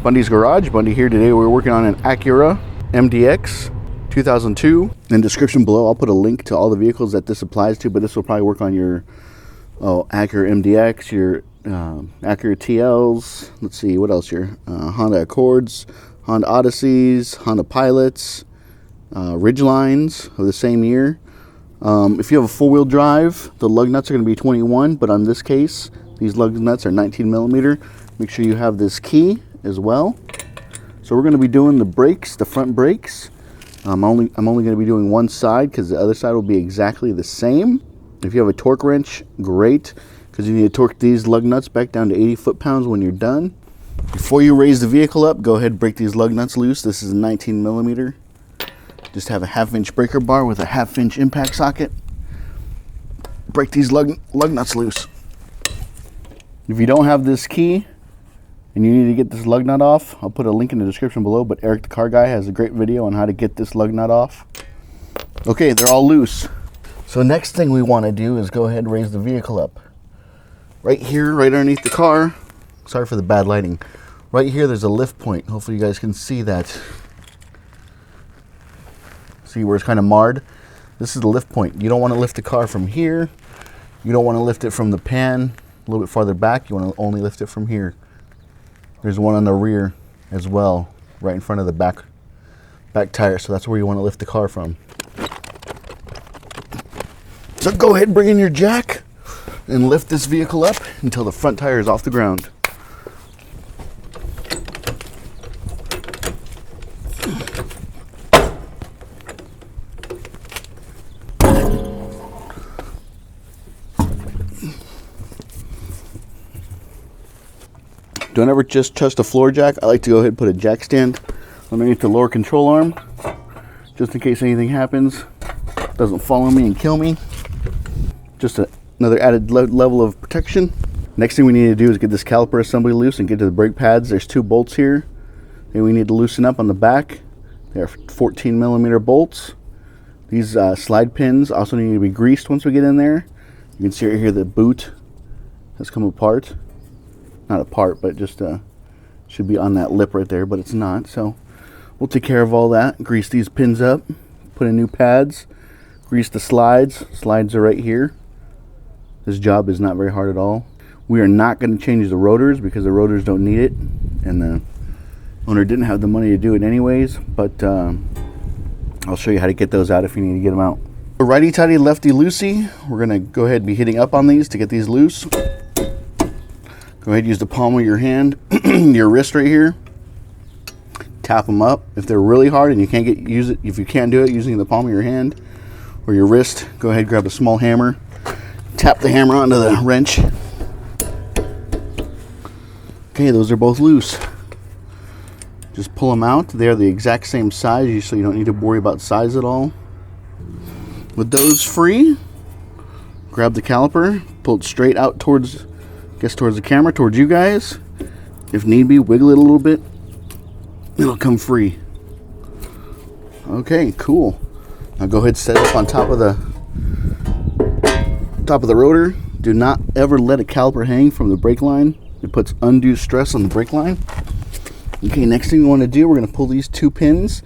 Bundy's Garage. Bundy here today. We're working on an Acura MDX 2002. In the description below, I'll put a link to all the vehicles that this applies to, but this will probably work on your Acura MDX, your Acura TLs. Let's see, what else here? Honda Accords, Honda Odysseys, Honda Pilots, Ridgelines of the same year. If you have a four-wheel drive, the lug nuts are going to be 21, but on this case, these lug nuts are 19 millimeter. Make sure you have this key as well. So we're going to be doing the brakes, the front brakes. I'm only going to be doing one side because the other side will be exactly the same. If you have a torque wrench, great, because you need to torque these lug nuts back down to 80 foot-pounds when you're done. Before you raise the vehicle up, go ahead and break these lug nuts loose. This is a 19 millimeter. Just have a 1/2-inch breaker bar with a 1/2-inch impact socket. Break these lug nuts loose. If you don't have this key and you need to get this lug nut off, I'll put a link in the description below, but Eric the Car Guy has a great video on how to get this lug nut off. Okay, they're all loose. So next thing we want to do is go ahead and raise the vehicle up. Right here, right underneath the car, sorry for the bad lighting. Right here there's a lift point. Hopefully you guys can see that. See where it's kind of marred? This is the lift point. You don't want to lift the car from here. You don't want to lift it from the pan a little bit farther back. You want to only lift it from here. There's one on the rear as well, right in front of the back tire. So that's where you want to lift the car from. So go ahead and bring in your jack and lift this vehicle up until the front tire is off the ground. Don't ever just trust a floor jack. I like to go ahead and put a jack stand underneath the lower control arm, just in case anything happens. Doesn't follow me and kill me. Just another added level of protection. Next thing we need to do is get this caliper assembly loose and get to the brake pads. There's 2 bolts here that we need to loosen up on the back. They are 14 millimeter bolts. These slide pins also need to be greased once we get in there. You can see right here the boot has come apart. Not apart, but just should be on that lip right there, but it's not. So we'll take care of all that. Grease these pins up, put in new pads, grease the slides. Slides are right here. This job is not very hard at all. We are not going to change the rotors because the rotors don't need it, and the owner didn't have the money to do it anyways, but I'll show you how to get those out if you need to get them out. Righty tighty, lefty loosey. We're going to go ahead and be hitting up on these to get these loose. Go ahead and use the palm of your hand, your wrist right here. Tap them up. If they're really hard and you can't if you can't do it using the palm of your hand or your wrist, go ahead and grab a small hammer. Tap the hammer onto the wrench. Okay, those are both loose. Just pull them out. They're the exact same size, so you don't need to worry about size at all. With those free, grab the caliper, pull it straight out towards the camera, towards you guys. If need be, wiggle it a little bit. It'll come free. Okay, cool. Now go ahead and set it up on top of the rotor. Do not ever let a caliper hang from the brake line. It puts undue stress on the brake line. Okay, next thing we want to do, we're going to pull these 2 pins.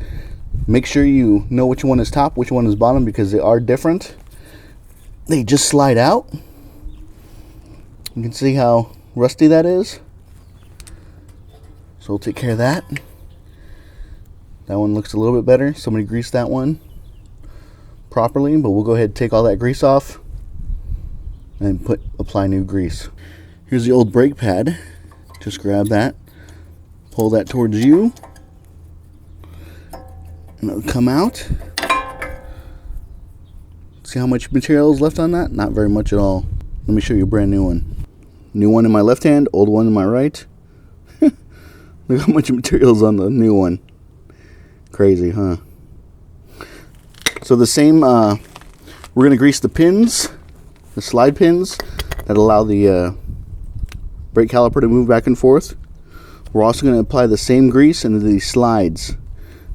Make sure you know which one is top, which one is bottom, because they are different. They just slide out. You can see how rusty that is. So we'll take care of that. That one looks a little bit better. Somebody greased that one properly, but we'll go ahead and take all that grease off and apply new grease. Here's the old brake pad. Just grab that, pull that towards you, and it'll come out. See how much material is left on that? Not very much at all. Let me show you a brand new one. New one in my left hand, old one in my right. Look how much material is on the new one. Crazy, huh? So the same, we're going to grease the pins, the slide pins that allow the brake caliper to move back and forth. We're also going to apply the same grease into these slides.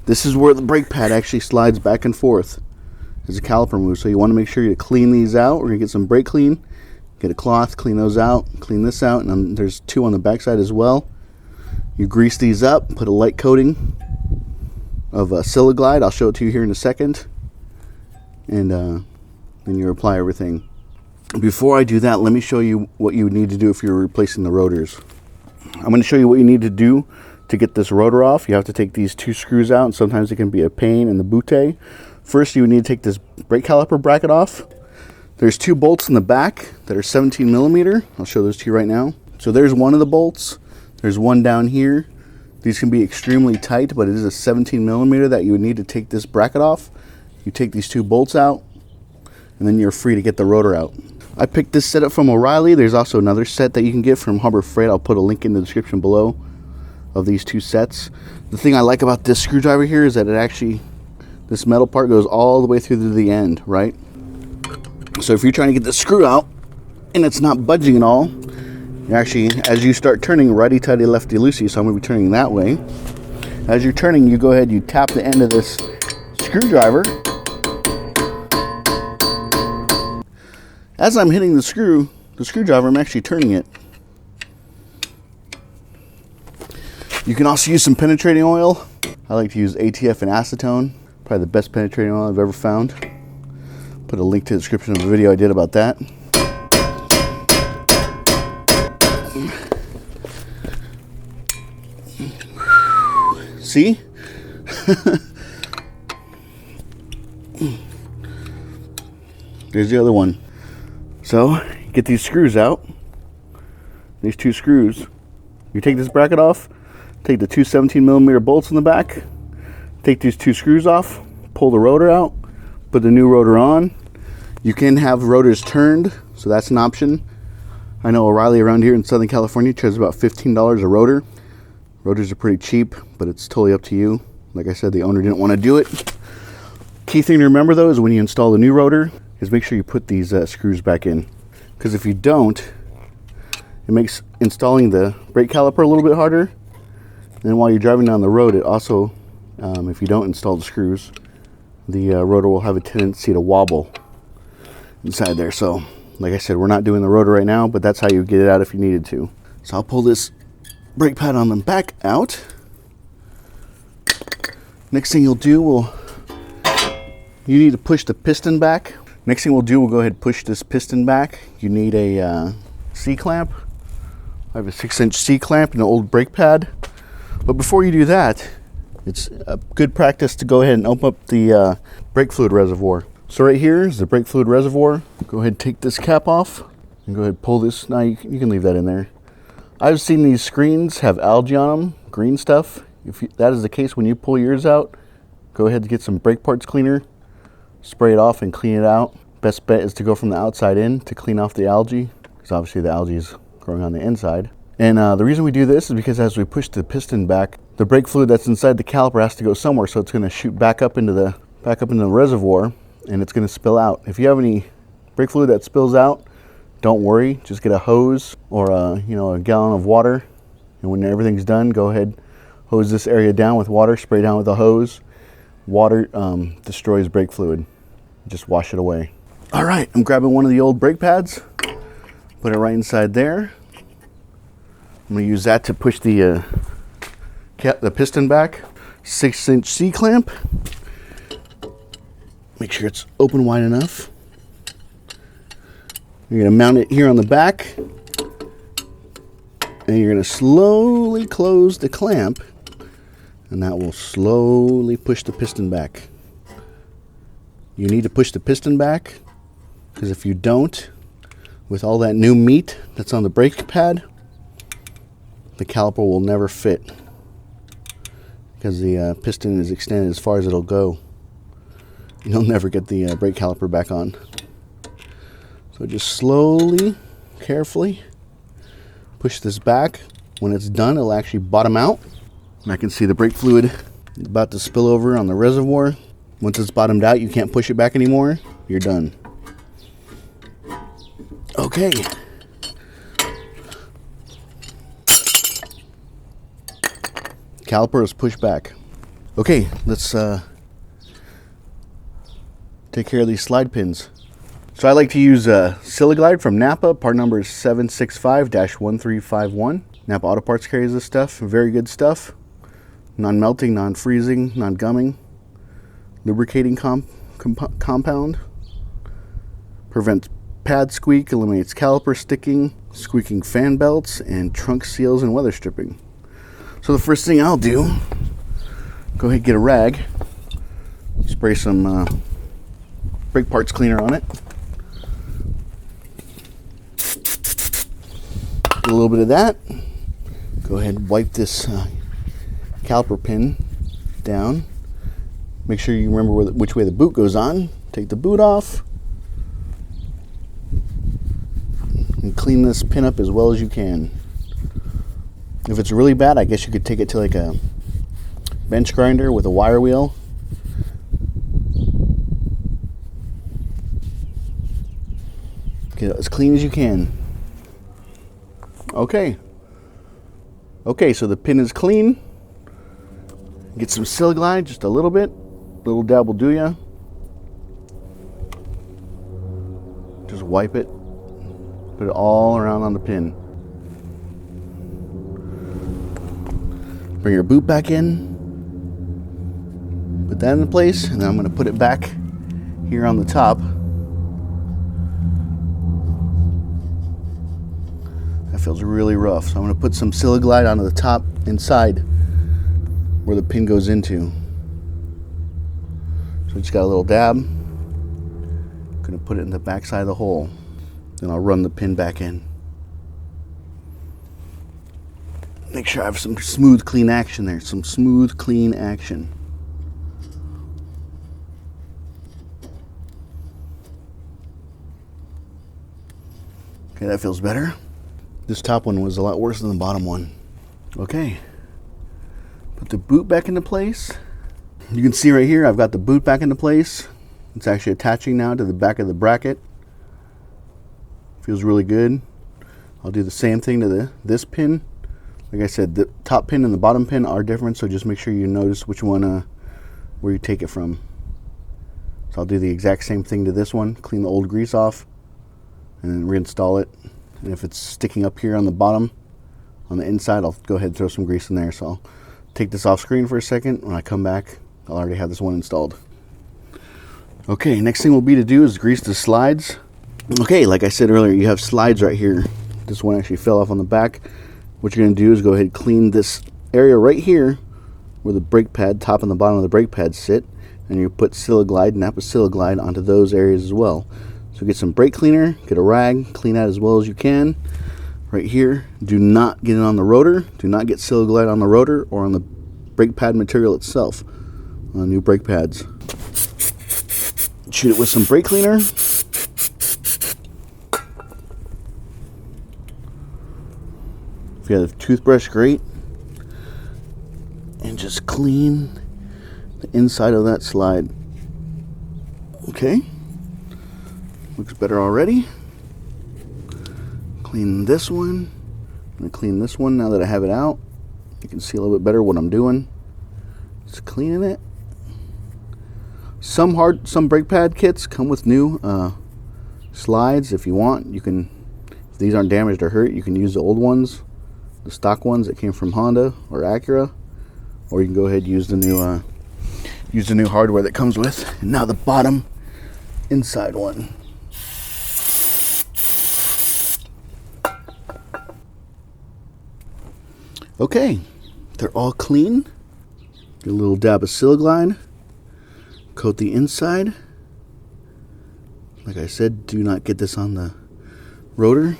This is where the brake pad actually slides back and forth as the caliper moves. So you want to make sure you clean these out. We're going to get some brake clean. Get a cloth, clean those out, clean this out, and there's 2 on the back side as well. You grease these up, put a light coating of Siliglide. I'll show it to you here in a second. And then you apply everything. Before I do that, let me show you what you would need to do if you're replacing the rotors. I'm going to show you what you need to do to get this rotor off. You have to take these two screws out, and sometimes it can be a pain in the bootay. First, you would need to take this brake caliper bracket off. There's two bolts in the back that are 17 millimeter. I'll show those to you right now. So there's one of the bolts. There's one down here. These can be extremely tight, but it is a 17 millimeter that you would need to take this bracket off. You take these two bolts out, and then you're free to get the rotor out. I picked this set up from O'Reilly. There's also another set that you can get from Harbor Freight. I'll put a link in the description below of these two sets. The thing I like about this screwdriver here is that it actually, this metal part goes all the way through to the end, right? So if you're trying to get the screw out and it's not budging at all, you actually, as you start turning righty-tighty, lefty-loosey, so I'm going to be turning that way. As you're turning, you go ahead, you tap the end of this screwdriver. As I'm hitting the screwdriver, I'm actually turning it. You can also use some penetrating oil. I like to use ATF and acetone. Probably the best penetrating oil I've ever found. Put a link to the description of the video I did about that. See? There's the other one. So, get these screws out. These two screws. You take this bracket off, take the two 17 millimeter bolts in the back, take these two screws off, pull the rotor out, put the new rotor on. You can have rotors turned, so that's an option. I know O'Reilly around here in Southern California charges about $15 a rotor. Rotors are pretty cheap, but it's totally up to you. Like I said, the owner didn't want to do it. Key thing to remember though is when you install the new rotor, is make sure you put these screws back in. Because if you don't, it makes installing the brake caliper a little bit harder. And while you're driving down the road, it also, if you don't install the screws, the rotor will have a tendency to wobble inside there. So, like I said, we're not doing the rotor right now, but that's how you get it out if you needed to. So I'll pull this brake pad on the back out. Next thing you'll do, you need to push the piston back. Next thing we'll do, we'll go ahead and push this piston back. You need a C-clamp. I have a 6-inch C-clamp and an old brake pad. But before you do that, it's a good practice to go ahead and open up the brake fluid reservoir. So right here is the brake fluid reservoir. Go ahead and take this cap off and go ahead and pull this. Now you can leave that in there. I've seen these screens have algae on them, green stuff. If that is the case when you pull yours out, go ahead and get some brake parts cleaner, spray it off and clean it out. Best bet is to go from the outside in to clean off the algae, because obviously the algae is growing on the inside. And the reason we do this is because as we push the piston back, the brake fluid that's inside the caliper has to go somewhere, so it's going to shoot back up into the reservoir, and it's going to spill out. If you have any brake fluid that spills out, don't worry. Just get a hose or a gallon of water, and when everything's done, go ahead, hose this area down with water, spray down with a hose. Water destroys brake fluid. Just wash it away. All right, I'm grabbing one of the old brake pads, put it right inside there. I'm going to use that to push the piston back. 6-inch C-clamp. Make sure it's open wide enough. You're going to mount it here on the back, and you're going to slowly close the clamp, and that will slowly push the piston back. You need to push the piston back, because if you don't, with all that new meat that's on the brake pad, the caliper will never fit, because the piston is extended as far as it'll go. You'll never get the brake caliper back on. So just slowly, carefully push this back. When it's done, it'll actually bottom out. And I can see the brake fluid about to spill over on the reservoir. Once it's bottomed out, you can't push it back anymore. You're done. Okay. Caliper is pushed back. Okay, let's take care of these slide pins. So I like to use Siliglide from Napa. Part number is 765-1351. Napa Auto Parts carries this stuff. Very good stuff. Non-melting, non-freezing, non-gumming. Lubricating compound. Prevents pad squeak, eliminates caliper sticking, squeaking fan belts, and trunk seals and weather stripping. So the first thing I'll do, go ahead and get a rag, spray some brake parts cleaner on it. Get a little bit of that. Go ahead and wipe this caliper pin down. Make sure you remember which way the boot goes on. Take the boot off. And clean this pin up as well as you can. If it's really bad, I guess you could take it to like a bench grinder with a wire wheel. Get it as clean as you can. Okay, so the pin is clean. Get some Siliglide, just a little bit. Little dab will do ya. Just wipe it. Put it all around on the pin. Bring your boot back in. Put that in place, and then I'm going to put it back here on the top. That feels really rough. So I'm going to put some Siliglide onto the top inside where the pin goes into. So I just got a little dab. I'm going to put it in the back side of the hole. Then I'll run the pin back in. Make sure I have some smooth, clean action there. Some smooth, clean action. Okay, that feels better. This top one was a lot worse than the bottom one. Okay. Put the boot back into place. You can see right here, I've got the boot back into place. It's actually attaching now to the back of the bracket. Feels really good. I'll do the same thing to this pin. Like I said, the top pin and the bottom pin are different, so just make sure you notice which one, where you take it from. So I'll do the exact same thing to this one. Clean the old grease off, and then reinstall it. And if it's sticking up here on the bottom, on the inside, I'll go ahead and throw some grease in there. So I'll take this off screen for a second. When I come back, I'll already have this one installed. Okay, next thing will be to do is grease the slides. Okay, like I said earlier, you have slides right here. This one actually fell off on the back. What you're going to do is go ahead and clean this area right here where the brake pad, top and the bottom of the brake pad sit, and you put Siliglide, Napa Siliglide onto those areas as well. So get some brake cleaner, get a rag, clean that as well as you can. Right here, do not get it on the rotor. Do not get Siliglide on the rotor or on the brake pad material itself on new brake pads. Shoot it with some brake cleaner. If you have a toothbrush, great. And just clean the inside of that slide. Okay. Looks better already. Clean this one. I'm going to clean this one now that I have it out. You can see a little bit better what I'm doing. Just cleaning it. Some brake pad kits come with new slides. If you want, you can, if these aren't damaged or hurt, you can use the old ones, the stock ones that came from Honda or Acura, or you can go ahead and use the new hardware that comes with. And now the bottom inside one. Okay, they're all clean. Get a little dab of Siliglide. Coat the inside. Like I said, do not get this on the rotor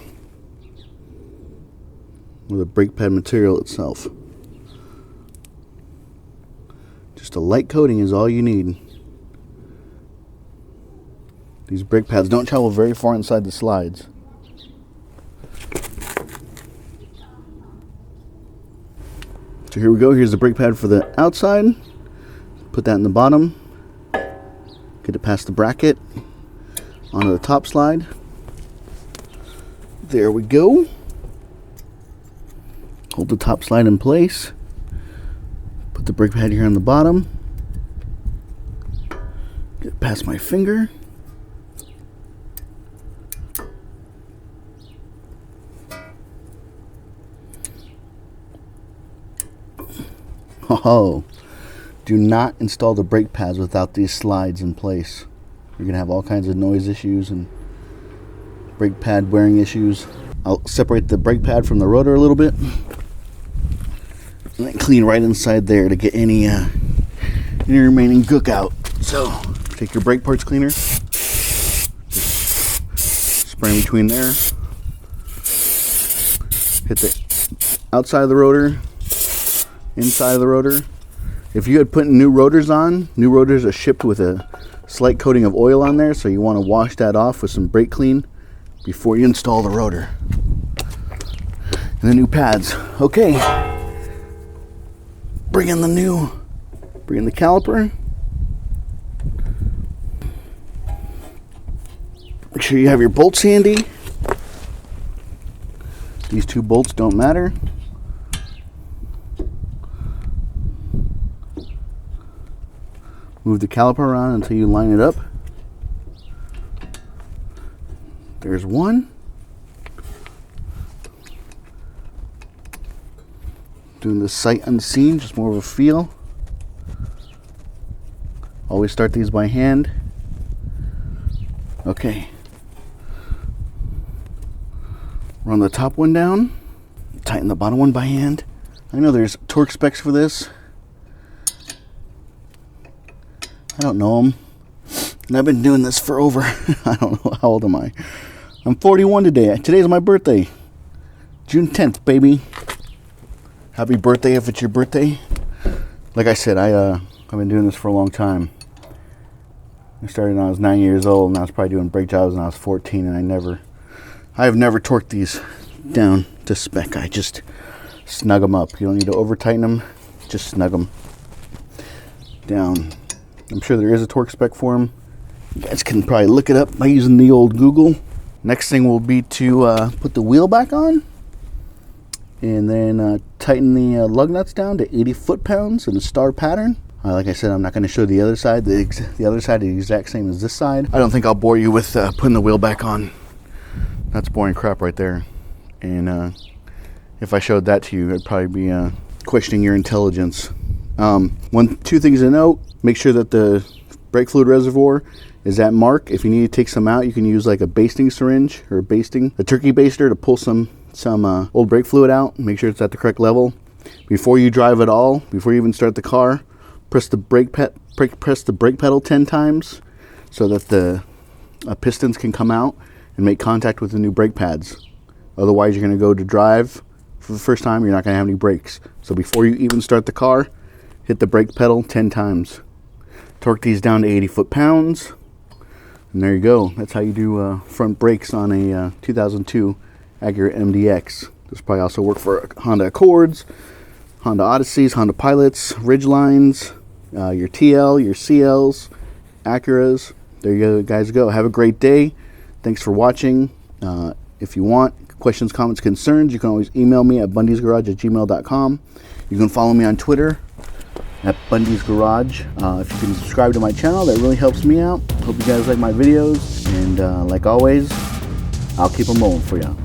or the brake pad material itself. Just a light coating is all you need. These brake pads don't travel very far inside the slides. So here we go. Here's the brake pad for the outside. Put that in the bottom. Get it past the bracket onto the top slide. There we go. Hold the top slide in place. Put the brake pad here on the bottom. Get it past my finger. Oh, do not install the brake pads without these slides in place. You're gonna have all kinds of noise issues and brake pad wearing issues. I'll separate the brake pad from the rotor a little bit and then clean right inside there to get any remaining gook out. So take your brake parts cleaner, just spray in between there, hit the outside of the rotor, inside of the rotor. If you had put new rotors on, new rotors are shipped with a slight coating of oil on there, so you want to wash that off with some brake clean before you install the rotor and the new pads. Okay, bring in the caliper. Make sure you have your bolts handy. These two bolts don't matter. Move the caliper around until you line it up. There's one. Doing the sight unseen, just more of a feel. Always start these by hand. Okay. Run the top one down. Tighten the bottom one by hand. I know there's torque specs for this. I don't know them. And I've been doing this for over, I don't know, how old am I? I'm 41 today. Today's my birthday. June 10th, baby. Happy birthday if it's your birthday. Like I said, I've been doing this for a long time. I started when I was 9 years old, and I was probably doing brake jobs when I was 14, and I have never torqued these down to spec. I just snug them up. You don't need to over tighten them, just snug them down. I'm sure there is a torque spec for them. You guys can probably look it up by using the old Google. Next thing will be to put the wheel back on, and then tighten the lug nuts down to 80 foot-pounds in a star pattern. Like I said, I'm not going to show the other side. The other side is the exact same as this side. I don't think I'll bore you with putting the wheel back on. That's boring crap right there. And if I showed that to you, I'd probably be questioning your intelligence. Two things to note. Make sure that the brake fluid reservoir is at mark. If you need to take some out, you can use like a basting syringe or a turkey baster to pull some old brake fluid out. Make sure it's at the correct level. Before you drive at all, before you even start the car, press the brake pedal 10 times so that the pistons can come out and make contact with the new brake pads. Otherwise, you're going to go to drive for the first time, you're not going to have any brakes. So before you even start the car, hit the brake pedal 10 times. Torque these down to 80 foot-pounds. And there you go. That's how you do front brakes on a 2002 Acura MDX. This probably also work for Honda Accords, Honda Odysseys, Honda Pilots, Ridgelines, your TL, your CLs, Acuras. There you guys go. Have a great day. Thanks for watching. If you want questions, comments, concerns, you can always email me at bundysgarage@gmail.com. You can follow me on Twitter at Bundy's Garage. If you can subscribe to my channel, that really helps me out. Hope you guys like my videos, and like always, I'll keep them rolling for you.